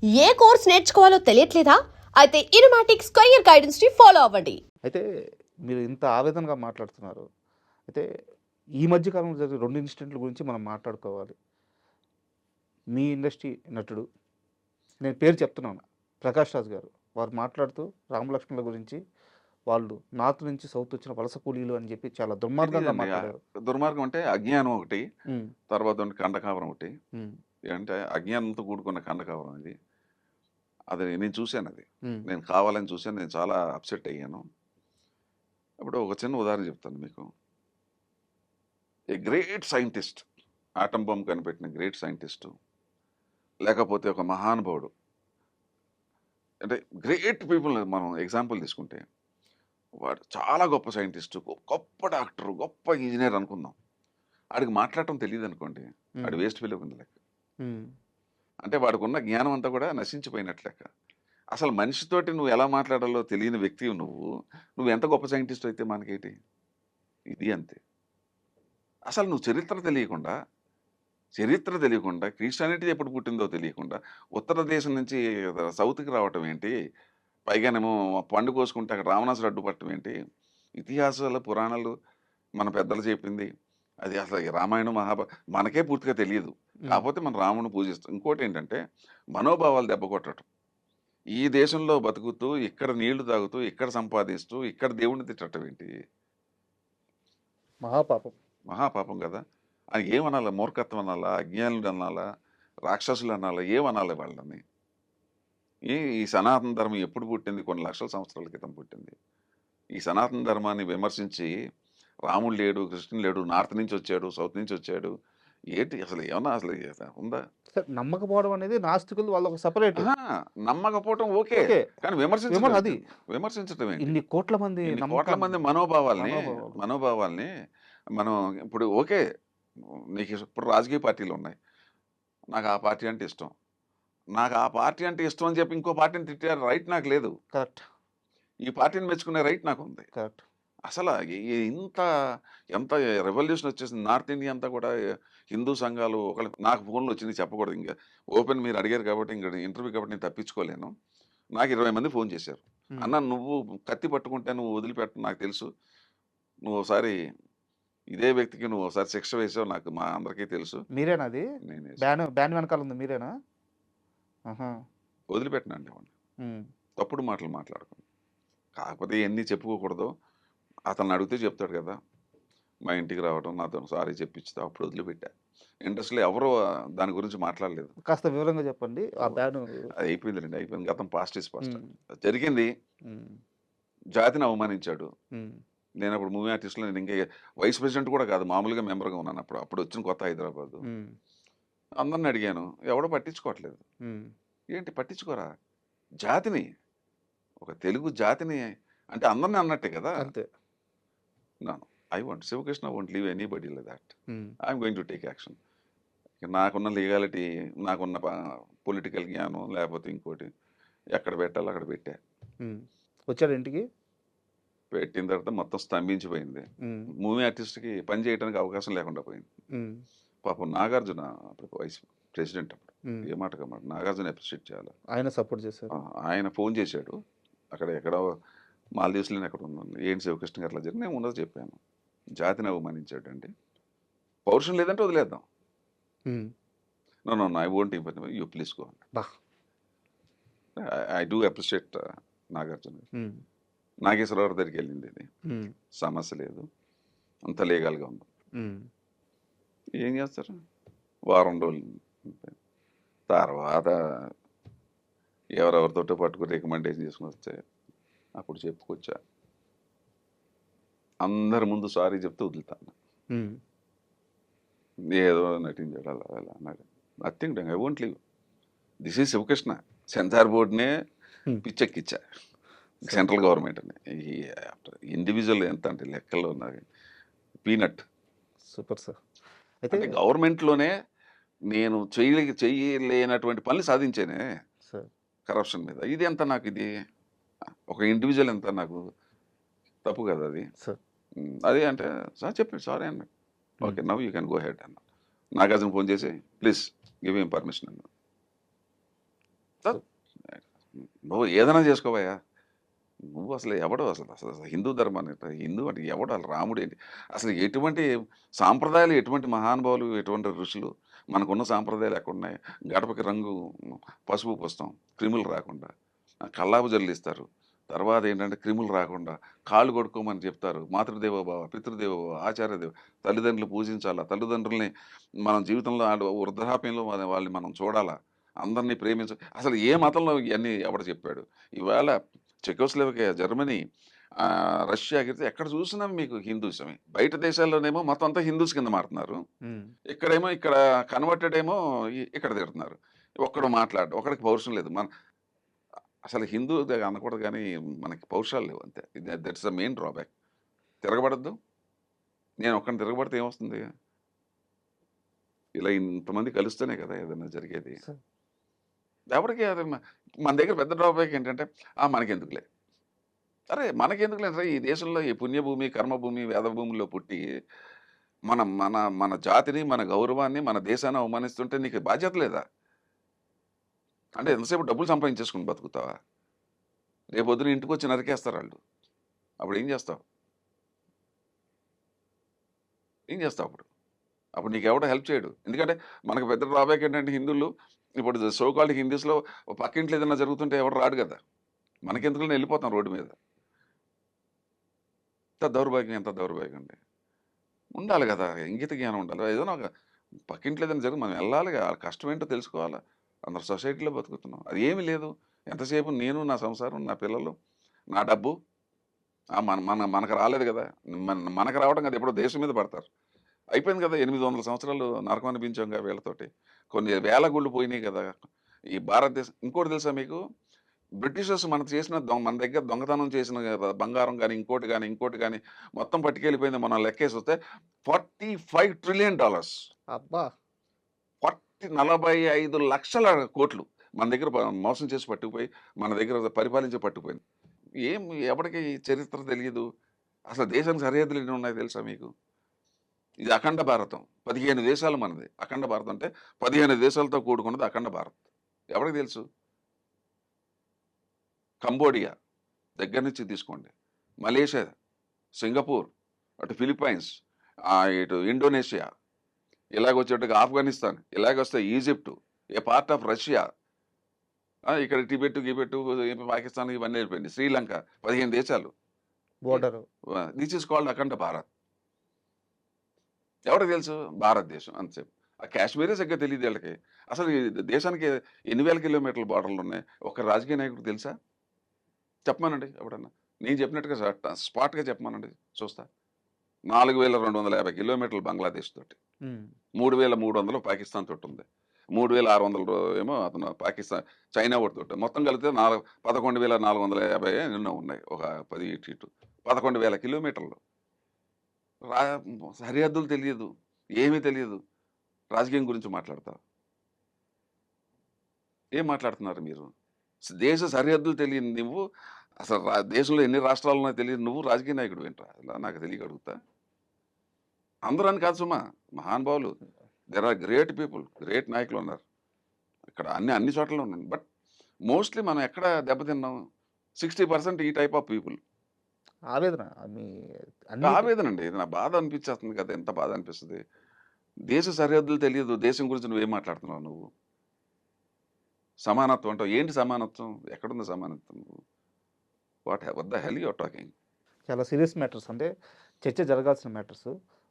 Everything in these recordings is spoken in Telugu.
ఏ కోర్స్ నేర్చుకోవాలో తెలియట్లేదా? అయితే ఇనుమాటిక్ స్క్వేర్ గైడెన్స్ ని ఫాలో అవ్వండి. అయితే మీరు ఇంత ఆవేదనగా మాట్లాడుతున్నారు. అయితే ఈ మధ్య కాలంలో జరిగిన 2 ఇన్సిడెంట్‌ల గురించి మనం మాట్లాడుకోవాలి. మీ ఇండస్ట్రీ నటుడు, నేను పేరు చెప్తున్నాను, 'ప్రకాష్ రాజ్' గారు. వారు మాట్లాడుతూ రామలక్ష్మణుల గురించి, వాళ్ళు నార్త్ నుంచి సౌత్ వచ్చిన వలస కూలీలు అని చెప్పి చాలా దుర్మార్గంగా తెలీదండి. మాట్లాడారు. దుర్మార్గం అంటే అజ్ఞానం ఒకటి, హ్మ్. తర్వాత కండకావరం ఒకటి. హ్మ్. అంటే అజ్ఞానంతో కూడుకున్న కండకావరం ఇది. అది నేను చూశానది. హ్మ్. నేను కావాలని చూశాను. నేను చాలా అప్సెట్ అయ్యాను. ఇప్పుడు ఒక చిన్న ఉదాహరణ చెప్తాను మీకు. A great scientist, atom bomb కనిపెట్టిన గ్రేట్ సైంటిస్టు, లేకపోతే ఒక మహానుభావుడు, అంటే గ్రేట్ పీపుల్ మనం ఎగ్జాంపుల్ తీసుకుంటే, వాడు చాలా గొప్ప సైంటిస్టు, గొప్ప డాక్టరు, గొప్ప ఇంజనీర్ అనుకుందాం. ఆడికి మాట్లాడటం తెలియదనుకోండి, హ్మ్. ఆడు వేస్ట్ ఫెలో కింద లెక్క. హ్మ్. అంటే వాడికున్న జ్ఞానం అంతా కూడా నశించిపోయినట్లు లెక్క. అసలు మనిషితోటి నువ్వు ఎలా మాట్లాడాలో తెలియని వ్యక్తివి నువ్వు. నువ్వు ఎంత గొప్ప సైంటిస్ట్ అయితే మనకేంటి? ఇది అంతే. అసలు నువ్వు చరిత్ర తెలియకుండా, క్రిస్టియానిటీ ఎప్పుడు పుట్టిందో తెలియకుండా, ఉత్తర దేశం నుంచి సౌత్‌కి రావటం ఏంటి? పైగానేమో పండు కోసుకుంటే అక్కడ రావణాసురుడు అడ్డుపడటం ఏంటి? ఇతిహాసాలు, పురాణాలు మన పెద్దలు చెప్పింది. అది అసలు ఈ రామాయణం, మనకే పూర్తిగా తెలియదు. హ్మ్. కాకపోతే మనం రాముడిని పూజిస్తాం. ఇంకోటేంటంటే మనోభావాలు దెబ్బ కొట్టడం. ఈ దేశంలో బతుకుతూ, ఇక్కడ నీళ్లు తాగుతూ, ఇక్కడ సంపాదిస్తూ, ఇక్కడ దేవుడిని తిట్టటం ఏంటి? మహాపాపం. మహాపాపం కదా! అది ఏమనాలా? మూర్ఖత్వం అనాలా? అజ్ఞానులు అనాలా? రాక్షసులు అనాలా? ఏమనాలి వాళ్ళని? ఈ సనాతన ధర్మం ఎప్పుడు పుట్టింది? కొన్ని లక్షల సంవత్సరాల క్రితం పుట్టింది. ఈ సనాతన ధర్మాన్ని విమర్శించి రాముడు లేడు, కృష్ణుడు లేడు, నార్త్ నుంచి వచ్చాడు, సౌత్ నుంచి వచ్చాడు. ఏంటి అసలు ఏమన్నా అసలు ఉందా? సరే, నమ్మకపోవడం అనేది నాస్తికులు వాళ్ళొక సెపరేట్. ఆహా! నమ్మకపోవటం ఓకే. ఓకే. కానీ విమర్శించడం అది ఏంటి? విమర్శించడం ఏంటి? ఇన్ని కోట్ల మంది ఇన్ని కోట్ల మంది మనోభావాల్ని మనోభావాలు. మనోభావాల్ని మనం ఇప్పుడు ఓకే. నీకు ఇప్పుడు రాజకీయ పార్టీలు ఉన్నాయి. నాకు ఆ పార్టీ అంటే ఇష్టం. నాకు ఆ పార్టీ అంటే ఇష్టం అని చెప్పి ఇంకో పార్టీని తిట్టే రైట్ నాకు లేదు. కరెక్ట్. ఈ పార్టీని మెచ్చుకునే రైట్ నాకుంది. కరెక్ట్. అసల ఇంత ఎంత రెవల్యూషన్ వచ్చేసింది. నార్త్ ఇండియా అంతా కూడా హిందూ సంఘాలు ఒకళ్ళ నాకు ఫోన్‌లు వచ్చింది చెప్పకూడదు ఇంక. ఓపెన్ మీరు అడిగారు కాబట్టి ఇంక ఇంటర్వ్యూ కాబట్టి నేను తప్పించుకోలేను. నాకు 20 మంది ఫోన్ చేశారు. హ్మ్. అన్న నువ్వు కత్తి పట్టుకుంటే నువ్వు వదిలిపెట్టను నాకు తెలుసు. నువ్వు ఒకసారి ఇదే వ్యక్తికి నువ్వు ఒకసారి శిక్ష వేసావు నాకు మా అందరికీ తెలుసు. మీరేనా అది? నేనే బ్యాన్ వెనకాల ఉంది మీరేనా? ఆహా! వదిలిపెట్టనండి వాడిని. హ్మ్. తప్పుడు మాటలు మాట్లాడకు. కాకపోతే ఎన్ని చెప్పుకోకూడదో అతన్ని అడిగితే చెప్తాడు కదా! మా ఇంటికి రావడం, నాతో సారీ చెప్పించితే అప్పుడు వదిలిపెట్టా. ఇండస్ట్రీలో ఎవరు దాని గురించి మాట్లాడలేదు. కాస్త వివరంగా చెప్పండి. ఆ బ్యాను. అది అయిపోయిందిలెండి. అయిపోయింది. గతం పాస్ట్ ఈస్ పాస్ట్. హ్మ్. జరిగింది. హ్మ్. జాతిని అవమానించాడు. హ్మ్. నేనప్పుడు మూవీ ఆర్టిస్ట్‌లో నేను ఇంకా వైస్ ప్రెసిడెంట్ కూడా కాదు. మామూలుగా మెంబర్‌గా ఉన్నాను అప్పుడు. అప్పుడు వచ్చిన కొత్త హైదరాబాదు. హ్మ్. అందరిని అడిగాను. ఎవడో పట్టించుకోవట్లేదు. హ్మ్. ఏంటి పట్టించుకోరా? జాతిని, ఒక తెలుగు జాతిని అంటే అందరిని అన్నట్టే కదా! అంతే. No. I want Sivakrishna won't leave anybody like that. Hmm. I am going to take action. నాకున్న లీగాలిటీ, నాకున్న పొలిటికల్ జ్ఞానం లేకపోతే ఇంకోటి ఎక్కడ పెట్టాలో అక్కడ పెట్టా. హ్మ్. వచ్చాడా ఇంటికి? పెట్టిన తర్వాత మొత్తం స్తంభించిపోయింది. హ్మ్. మూవీ ఆర్టిస్ట్‌కి పని చేయడానికి అవకాశం లేకుండా పోయింది. హ్మ్. పాపం నాగార్జున అప్పుడు వైస్ ప్రెసిడెంట్ అప్పుడు. హ్మ్. ఏ మాటకి మాట నాగార్జున అప్రిషియేట్ చేయాలి. ఆయన సపోర్ట్ చేశారు. ఆయన ఫోన్ చేశాడు. అక్కడ ఎక్కడో మాల్దీవ్స్‌లోనే ఎక్కడ ఉన్నాను. ఏంటి శివకృష్ణ గారు అట్లా జరిగింది. నేను ఉన్నది చెప్పాను. జాతిని అవమానించాడండి. పౌరుషం లేదంటే వదిలేద్దాం. Hmm. No, no, no, I won't even you please go. బా! I do appreciate Nagarjuna. Hmm. Nageswararao దగ్గరికి వెళ్ళింది ఇది. హ్మ్. సమస్య లేదు. అంత లీగల్‌గా ఉంది. హ్మ్. ఏం చేస్తారు? వారం రోజులు అంతే. తర్వాత ఎవరెవరితోటో పట్టుకుని రికమెండేషన్ చేసుకొని వస్తే అప్పుడు చెప్పుకొచ్చా. అందరి ముందు సారీ చెప్తే వదులుతాను. హ్మ్. ఏదో నటించాడు అలా అలా అన్నాడు. Nothing doing. I won't leave. This is Sivakrishna. Censor బోర్డ్‌నే హ్మ్. పిచ్చెక్కిచ్చా. సెంట్రల్ గవర్నమెంట్ అని. ఈ ఇండివిజువల్ ఎంత అంటే లెక్కల్లో ఉన్నది పీనట్. Super sir. అయితే అంటే గవర్నమెంట్‌లోనే నేను చేయలేనటువంటి పనులు సాధించానే సార్. కరప్షన్ మీద. ఇది ఎంత నాకు ఇది? ఒక ఇండివిజువల్ ఎంత నాకు తప్పు కదా అది. సార్. అదే అంటే సార్ చెప్పాడు సారీ అన్నాడు. హ్మ్. Okay now you can go head అన్నాడు. నాగార్జున ఫోన్ చేసి ప్లీజ్ గివ్ హిమ్ పర్మిషన్ అన్నాడు. నువ్వు ఏదైనా చేసుకోవయ్యా. నువ్వు అసలు ఎవడు అసలు అసలు అసలు హిందూ ధర్మాన్ని హిందూ అంటే ఎవడు అసలు రాముడు ఏంటి? అసలు ఎటువంటి సాంప్రదాయాలు, ఎటువంటి మహానుభావులు, ఎటువంటి ఋషులు, మనకున్న సాంప్రదాయాలు ఎక్కడున్నాయి? గడపకి రంగు పసుపు పూస్తాం క్రిములు రాకుండా. కల్లాపు జల్లిస్తారు. తర్వాత ఏంటంటే క్రిములు రాకుండా కాళ్ళు కొడుకోమని చెప్తారు. మాతృదేవోభవ, పితృదేవోభవ, ఆచార్యదేవ, తల్లిదండ్రులు పూజించాలా, తల్లిదండ్రుల్ని మనం జీవితంలో వృద్ధాప్యంలో వాళ్ళని మనం చూడాలా, అందరినీ అసలు ఏ మతంలో ఇవన్నీ ఎవడు చెప్పాడు? ఇవాళ చెకోస్లోవేకియా, జర్మనీ, రష్యాకి ఎక్కడ చూసినా మీకు హిందూయిజమే. బయట దేశాల్లోనేమో మొత్తం అంతా హిందూస్ కింద మారుతున్నారు. ఇక్కడేమో ఇక్కడ కన్వర్టెడ్ ఏమో ఇక్కడ తిడుతున్నారు. ఒక్కడు మాట్లాడు, ఒకడికి పౌరుషం లేదు. అసలు హిందూ అనకూడదు కానీ మనకి పౌరుషాలు లేవు అంతే. That's the main drawback. తిరగబడద్దు. నేను ఒక్కడిని తిరగబడితే ఏమొస్తుంది? ఇలా ఇంతమంది కలిస్తేనే కదా ఏదైనా జరిగేది. ఎవరికి అది మన దగ్గర పెద్ద డ్రాబ్యాక్ ఏంటంటే మనకెందుకులే. అరే మనకెందుకులే రా, ఈ దేశంలో ఈ పుణ్యభూమి, కర్మభూమి, వేదభూమిలో పుట్టి మన మన మన జాతిని, మన గౌరవాన్ని, మన దేశాన్ని అవమానిస్తుంటే నీకు బాధ్యత లేదా? అంటే ఎంతసేపు డబ్బులు సంపాదించేసుకుని బతుకుతావా? రేపొద్దున ఇంటికి వచ్చి నరికేస్తారు వాళ్ళు. అప్పుడు ఏం చేస్తావు? ఏం చేస్తావు అప్పుడు? అప్పుడు నీకు ఎవడో హెల్ప్ చేయడు. ఎందుకంటే మనకు పెద్ద డ్రాబ్యాక్ ఏంటంటే హిందువులు ఇప్పుడు సోకాల్డ్ హిందూస్లో పక్కింట్లో ఏదైనా జరుగుతుంటే ఎవడు రాడు కదా. మనకెందుకు వెళ్ళిపోతాం రోడ్డు మీద. ఎంత దౌర్భాగ్యం అండి. ఉండాలి కదా, ఇంగిత జ్ఞానం ఉండాలి. ఏదైనా ఒక పక్కింట్లో ఏదైనా జరిగి మనం వెళ్ళాలి, ఆ కష్టం ఏంటో తెలుసుకోవాలా. అందరు సొసైటీలో బతుకుతున్నాం, అది ఏమీ లేదు. ఎంతసేపు నేను, నా సంసారం, నా పిల్లలు, నా డబ్బు. మనకు రాలేదు కదా, మనకు రావడం కదా, ఎప్పుడో దేశం మీద పడతారు. అయిపోయింది కదా, 800 సంవత్సరాలు నరకం అనిపించాం కదా వీళ్ళతోటి. కొన్ని వేల గుళ్ళు పోయినాయి కదా ఈ భారతదేశం. ఇంకోటి తెలుసా మీకు? బ్రిటిషర్స్ మన దగ్గర దొంగతనం చేసిన బంగారం కానీ ఇంకోటి కానీ మొత్తం పట్టుకెళ్ళిపోయింది. మనం లెక్కేసి వస్తే $45 ట్రిలియన్. అబ్బా! 45 లక్షల కోట్లు మన దగ్గర మోసం చేసి పట్టుకుపోయి, మన దగ్గర పరిపాలించి పట్టుకుపోయింది. ఎవరికి చరిత్ర తెలియదు. అసలు దేశానికి సరిహద్దులు ఎన్ని ఉన్నాయి తెలుసా మీకు? ఇది అఖండ భారతం. 15 దేశాలు మనది. అఖండ భారతం అంటే 15 దేశాలతో కూడుకున్నది అఖండ భారత్. ఎవరికి తెలుసు? కంబోడియా దగ్గర నుంచి తీసుకోండి, మలేషియా, సింగపూర్, అటు ఫిలిప్పైన్స్, ఇటు ఇండోనేషియా, ఇలాగొచ్చేట్టుగా ఆఫ్ఘనిస్తాన్, ఇలాగొస్తే Egypt, a part of Russia, ఇక్కడ టిబెట్, పాకిస్తాన్ ఇవన్నీ వెళ్ళిపోయింది. శ్రీలంక, 15 దేశాలు. Border. This is called Akhanda Bharat. ఎవరికి తెలుసు? భారతదేశం అంతసేపు. ఆ కాశ్మీరే సరిగ్గా తెలియదు వీళ్ళకి. అసలు ఈ దేశానికి ఎన్ని వేల కిలోమీటర్ల బార్డర్లు ఉన్నాయి? ఒక రాజకీయ నాయకుడు తెలుసా? చెప్పమానండి ఎవడన్నా. నేను చెప్పినట్టుగా స్పాట్గా చెప్పమానండి చూస్తా. 4250 కిలోమీటర్లు బంగ్లాదేశ్ తోటి, 3300 పాకిస్తాన్ తోటి ఉంది, 3600 ఏమో అతను పాకిస్తాన్ చైనా ఒకటి తోటి, మొత్తం కలిపితే 11,450 ఎన్నో ఉన్నాయి. ఒక 10 ఇటు 11,000 కిలోమీటర్లు. సరిహద్దులు తెలియదు, ఏమీ తెలియదు. రాజకీయం గురించి మాట్లాడతావు. ఏం మాట్లాడుతున్నారు మీరు? దేశ సరిహద్దులు తెలియని నువ్వు, అసలు దేశంలో ఎన్ని రాష్ట్రాలు ఉన్నాయో తెలియదు నువ్వు రాజకీయ నాయకుడు ఏంట్రా? అలా నాకు తెలియక అడుగుతా. అందరూ అని కాదు సుమా, మహానుభావులు, there are great people, great నాయకులు ఉన్నారు ఇక్కడ, అన్ని చోట్ల ఉన్నాను. బట్ మోస్ట్లీ మనం ఎక్కడ దెబ్బతిన్నాం? 60% ఈ టైప్ ఆఫ్ పీపుల్. ఆవేదన ఆవేదన అండి, ఇది నా బాధ అనిపించేస్తుంది కదా. ఎంత బాధ అనిపిస్తుంది. దేశ సరిహద్దులు తెలియదు, దేశం గురించి నువ్వేం మాట్లాడుతున్నావు? నువ్వు సమానత్వం అంటావు. ఏంటి సమానత్వం? ఎక్కడుంది సమానత్వం? నువ్వు what the hell you are talking? చాలా సీరియస్ మ్యాటర్స్, అంటే చర్చ జరగాల్సిన మ్యాటర్స్.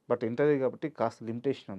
బట్ ఇంటర్వ్యూ కాబట్టి కాస్త లిమిటేషన్ ఉంది.